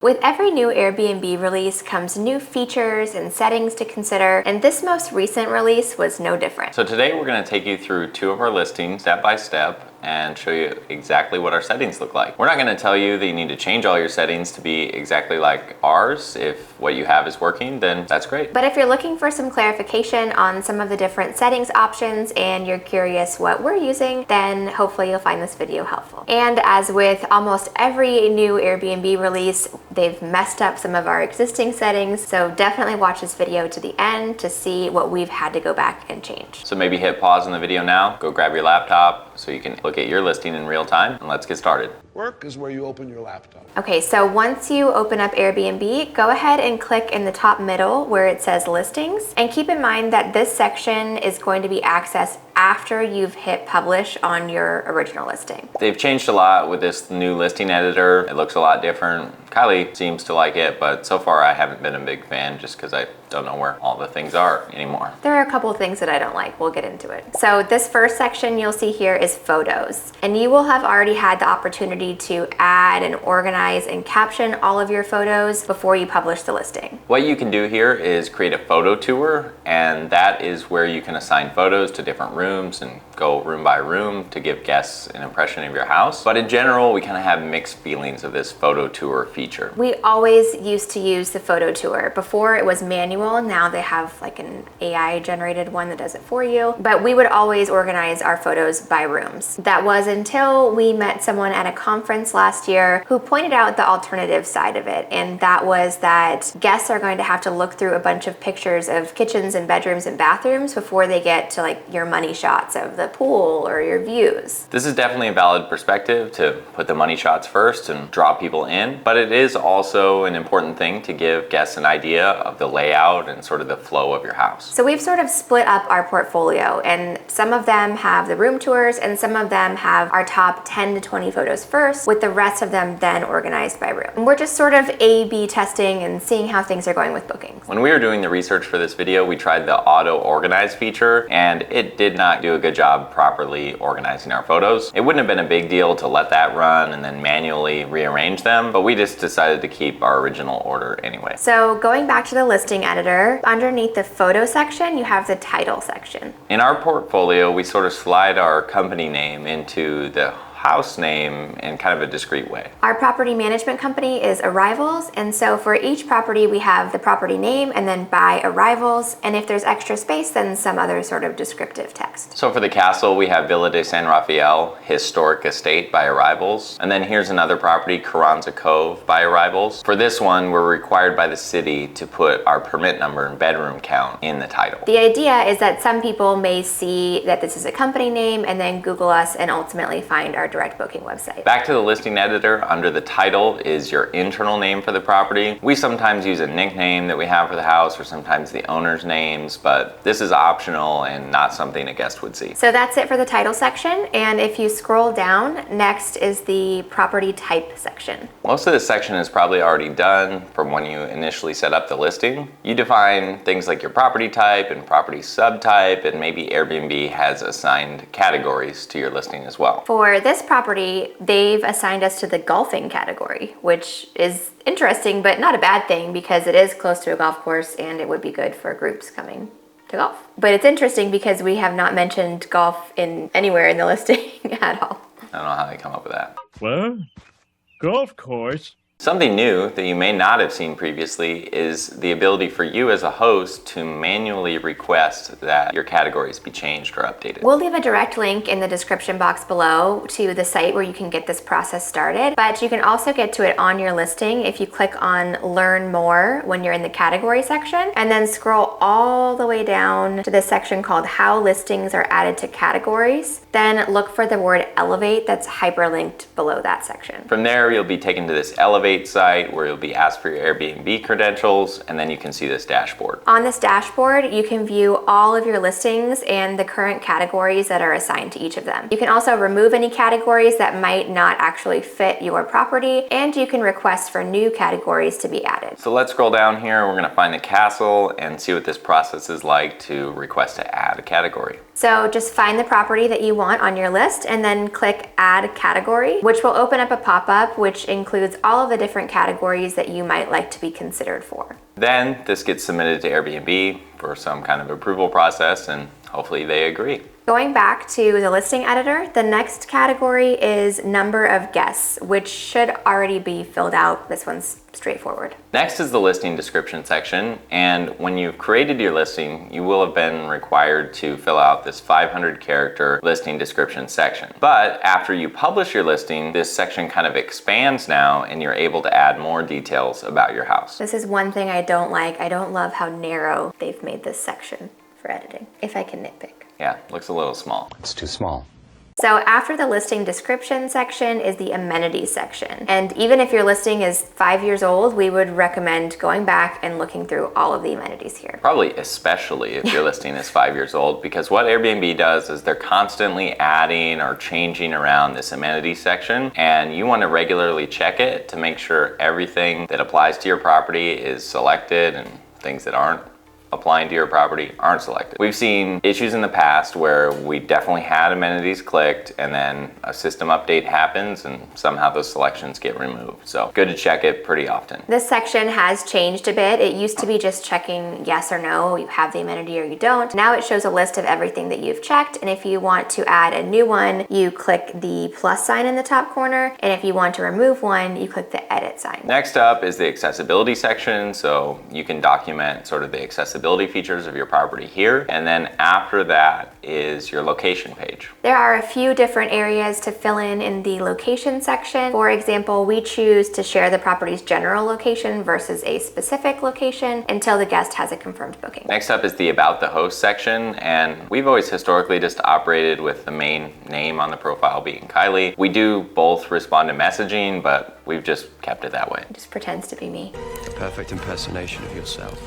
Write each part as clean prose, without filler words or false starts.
With every new Airbnb release comes new features and settings to consider, and this most recent release was no different. So today we're going to take you through two of our listings step by step and show you exactly what our settings look like. We're not going to tell you that you need to change all your settings to be exactly like ours. If what you have is working, then that's great. But if you're looking for some clarification on some of the different settings options and you're curious what we're using, then hopefully you'll find this video helpful. And as with almost every new Airbnb release, they've messed up some of our existing settings, so definitely watch this video to the end to see what we've had to go back and change. So maybe hit pause on the video now, go grab your laptop so you can look at your listing in real time, and let's get started. Work is where you open your laptop. Okay, so once you open up Airbnb, go ahead and click in the top middle where it says listings, and keep in mind that this section is going to be accessed after you've hit publish on your original listing. They've changed a lot with this new listing editor. It looks a lot different. Kylie seems to like it, but so far I haven't been a big fan just because I don't know where all the things are anymore. There are a couple of things that I don't like. We'll get into it. So this first section you'll see here is photos, and you will have already had the opportunity to add and organize and caption all of your photos before you publish the listing. What you can do here is create a photo tour, and that is where you can assign photos to different rooms and go room by room to give guests an impression of your house. But in general, we kind of have mixed feelings of this photo tour feature. We always used to use the photo tour. Before it was manual, now they have like an AI generated one that does it for you. But we would always organize our photos by rooms. That was until we met someone at a conference last year who pointed out the alternative side of it. And that was that guests are going to have to look through a bunch of pictures of kitchens and bedrooms and bathrooms before they get to like your money shots of the pool or your views. This is definitely a valid perspective to put the money shots first and draw people in, but it is also an important thing to give guests an idea of the layout and sort of the flow of your house. So we've sort of split up our portfolio, and some of them have the room tours and some of them have our top 10 to 20 photos first, with the rest of them then organized by room. And we're just sort of A/B testing and seeing how things are going with bookings. When we were doing the research for this video, we tried the auto organize feature, and it did not do a good job properly organizing our photos. It wouldn't have been a big deal to let that run and then manually rearrange them, but we just decided to keep our original order anyway. So going back to the listing editor, underneath the photo section, you have the title section. In our portfolio, we sort of slide our company name into the house name in kind of a discrete way. Our property management company is Arrivals, and so for each property we have the property name and then by Arrivals, and if there's extra space then some other sort of descriptive text. So for the castle we have Villa de San Rafael Historic Estate by Arrivals, and then here's another property, Carranza Cove by Arrivals. For this one we're required by the city to put our permit number and bedroom count in the title. The idea is that some people may see that this is a company name and then Google us and ultimately find our direct booking website. Back to the listing editor, under the title is your internal name for the property. We sometimes use a nickname that we have for the house or sometimes the owner's names, but this is optional and not something a guest would see. So that's it for the title section, and if you scroll down, next is the property type section. Most of this section is probably already done from when you initially set up the listing. You define things like your property type and property subtype, and maybe Airbnb has assigned categories to your listing as well. For this property, they've assigned us to the golfing category, which is interesting, but not a bad thing because it is close to a golf course and it would be good for groups coming to golf. But it's interesting because we have not mentioned golf anywhere in the listing at all. I don't know how they come up with that. What? Golf course? Something new that you may not have seen previously is the ability for you as a host to manually request that your categories be changed or updated. We'll leave a direct link in the description box below to the site where you can get this process started, but you can also get to it on your listing if you click on Learn More when you're in the category section, and then scroll all the way down to the section called How Listings Are Added to Categories. Then look for the word Elevate that's hyperlinked below that section. From there, you'll be taken to this Elevate site where you'll be asked for your Airbnb credentials, and then you can see this dashboard. On this dashboard, you can view all of your listings and the current categories that are assigned to each of them. You can also remove any categories that might not actually fit your property, and you can request for new categories to be added. So let's scroll down here. We're going to find the castle and see what this process is like to request to add a category. So just find the property that you want on your list and then click Add Category, which will open up a pop-up which includes all of the different categories that you might like to be considered for. Then this gets submitted to Airbnb for some kind of approval process, and hopefully they agree. Going back to the listing editor, the next category is number of guests, which should already be filled out. This one's straightforward. Next is the listing description section, and when you've created your listing, you will have been required to fill out this 500 character listing description section. But after you publish your listing, this section kind of expands now, and you're able to add more details about your house. This is one thing I don't like. I don't love how narrow they've made this section for editing, if I can nitpick. Yeah, looks a little small. It's too small. So after the listing description section is the amenities section. And even if your listing is 5 years old, we would recommend going back and looking through all of the amenities here. Probably especially if your listing is 5 years old, because what Airbnb does is they're constantly adding or changing around this amenities section, and you want to regularly check it to make sure everything that applies to your property is selected and things that aren't applying to your property aren't selected. We've seen issues in the past where we definitely had amenities clicked and then a system update happens and somehow those selections get removed. So good to check it pretty often. This section has changed a bit. It used to be just checking yes or no, you have the amenity or you don't. Now it shows a list of everything that you've checked, and if you want to add a new one, you click the plus sign in the top corner, and if you want to remove one, you click the edit sign. Next up is the accessibility section, so you can document sort of the accessibility features of your property here, and then after that is your location page. There are a few different areas to fill in the location section. For example, we choose to share the property's general location versus a specific location until the guest has a confirmed booking. Next up is the about the host section, and we've always historically just operated with the main name on the profile being Kylie. We do both respond to messaging, but we've just kept it that way. It just pretends to be me. The perfect impersonation of yourself.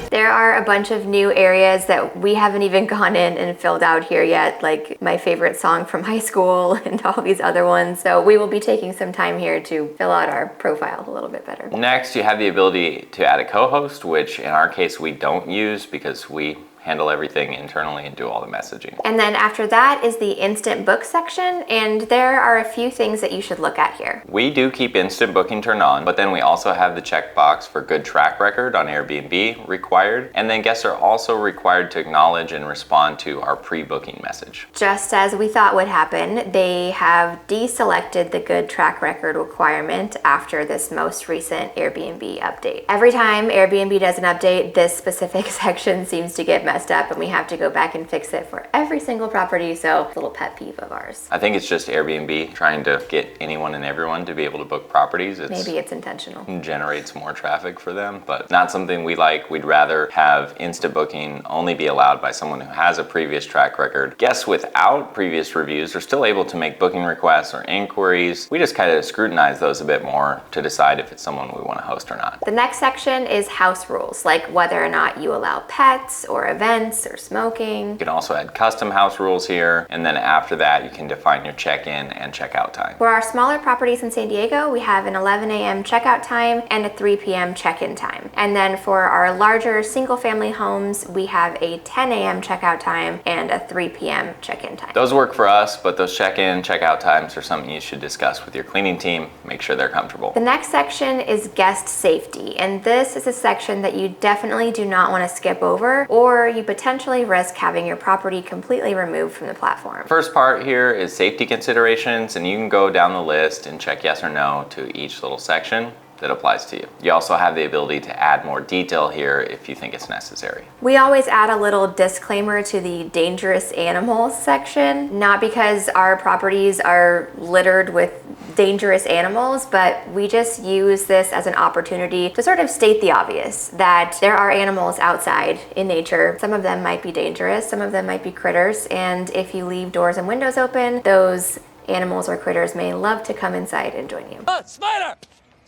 There are a bunch of new areas that we haven't even gone in and filled out here yet, like my favorite song from high school and all these other ones. So we will be taking some time here to fill out our profile a little bit better. Next, you have the ability to add a co-host, which in our case we don't use because we handle everything internally and do all the messaging. And then after that is the instant book section, and there are a few things that you should look at here. We do keep instant booking turned on, but then we also have the checkbox for good track record on Airbnb required, and then guests are also required to acknowledge and respond to our pre-booking message. Just as we thought would happen, they have deselected the good track record requirement after this most recent Airbnb update. Every time Airbnb does an update, this specific section seems to get messed up, and we have to go back and fix it for every single property, so it's a little pet peeve of ours. I think it's just Airbnb trying to get anyone and everyone to be able to book properties. Maybe it's intentional. Generates more traffic for them, but not something we like. We'd rather have instant booking only be allowed by someone who has a previous track record. Guests without previous reviews are still able to make booking requests or inquiries. We just kind of scrutinize those a bit more to decide if it's someone we want to host or not. The next section is house rules, like whether or not you allow pets or events or smoking. You can also add custom house rules here, and then after that you can define your check-in and check-out time. For our smaller properties in San Diego, we have an 11 a.m. checkout time and a 3 p.m. check-in time. And then for our larger single-family homes, we have a 10 a.m. checkout time and a 3 p.m. check-in time. Those work for us, but those check-in, check-out times are something you should discuss with your cleaning team. Make sure they're comfortable. The next section is guest safety, and this is a section that you definitely do not want to skip over, or you potentially risk having your property completely removed from the platform. First part here is safety considerations, and you can go down the list and check yes or no to each little section that applies to you. You also have the ability to add more detail here if you think it's necessary. We always add a little disclaimer to the dangerous animals section, not because our properties are littered with dangerous animals, but we just use this as an opportunity to sort of state the obvious that there are animals outside in nature. Some of them might be dangerous, some of them might be critters, and if you leave doors and windows open, those animals or critters may love to come inside and join you. Spider!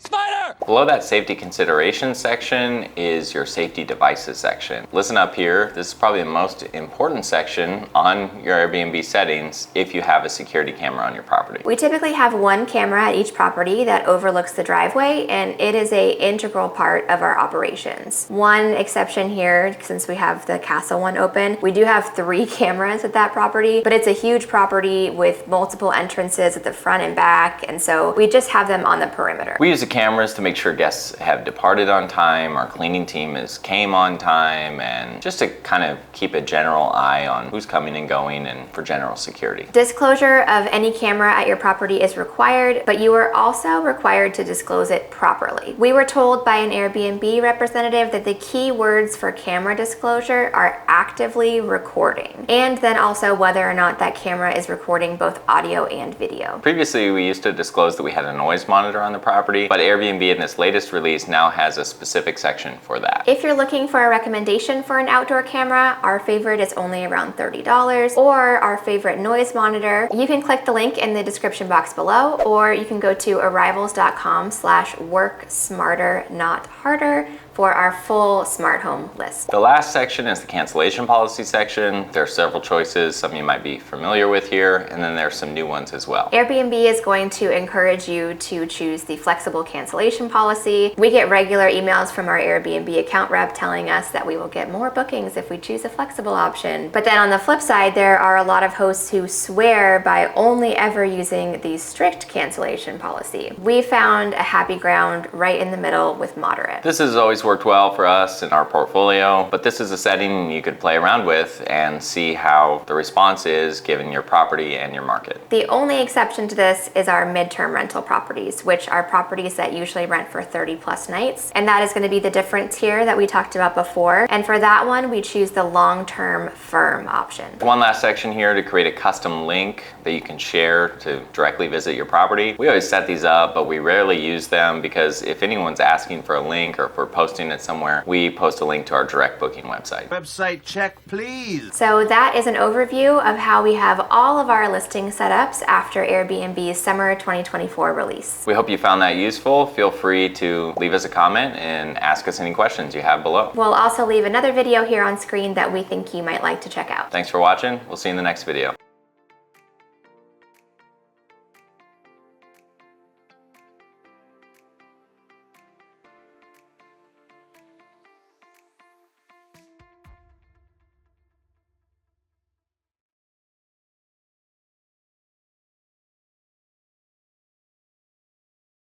Spider! Below that safety consideration section is your safety devices section. Listen up here. This is probably the most important section on your Airbnb settings if you have a security camera on your property. We typically have one camera at each property that overlooks the driveway, and it is an integral part of our operations. One exception here, since we have the castle one open, we do have 3 cameras at that property, but it's a huge property with multiple entrances at the front and back, and so we just have them on the perimeter. We use a cameras to make sure guests have departed on time, our cleaning team came on time, and just to kind of keep a general eye on who's coming and going and for general security. Disclosure of any camera at your property is required, but you are also required to disclose it properly. We were told by an Airbnb representative that the key words for camera disclosure are actively recording, and then also whether or not that camera is recording both audio and video. Previously, we used to disclose that we had a noise monitor on the property, but Airbnb in this latest release now has a specific section for that. If you're looking for a recommendation for an outdoor camera, our favorite is only around $30, or our favorite noise monitor, you can click the link in the description box below, or you can go to arrivals.com/work smarter not harder for our full smart home list. The last section is the cancellation policy section. There are several choices, some you might be familiar with here, and then there's some new ones as well. Airbnb is going to encourage you to choose the flexible cancellation policy. We get regular emails from our Airbnb account rep telling us that we will get more bookings if we choose a flexible option. But then on the flip side, there are a lot of hosts who swear by only ever using the strict cancellation policy. We found a happy ground right in the middle with moderate. This has always worked well for us in our portfolio, but this is a setting you could play around with and see how the response is given your property and your market. The only exception to this is our midterm rental properties, which are properties that usually rent for 30+ nights. And that is going to be the different tier that we talked about before. And for that one, we choose the long-term firm option. One last section here to create a custom link that you can share to directly visit your property. We always set these up, but we rarely use them because if anyone's asking for a link or if we're posting it somewhere, we post a link to our direct booking website. Website check, please. So that is an overview of how we have all of our listing setups after Airbnb's summer 2024 release. We hope you found that useful. Feel free to leave us a comment and ask us any questions you have below. We'll also leave another video here on screen that we think you might like to check out. Thanks for watching. We'll see you in the next video.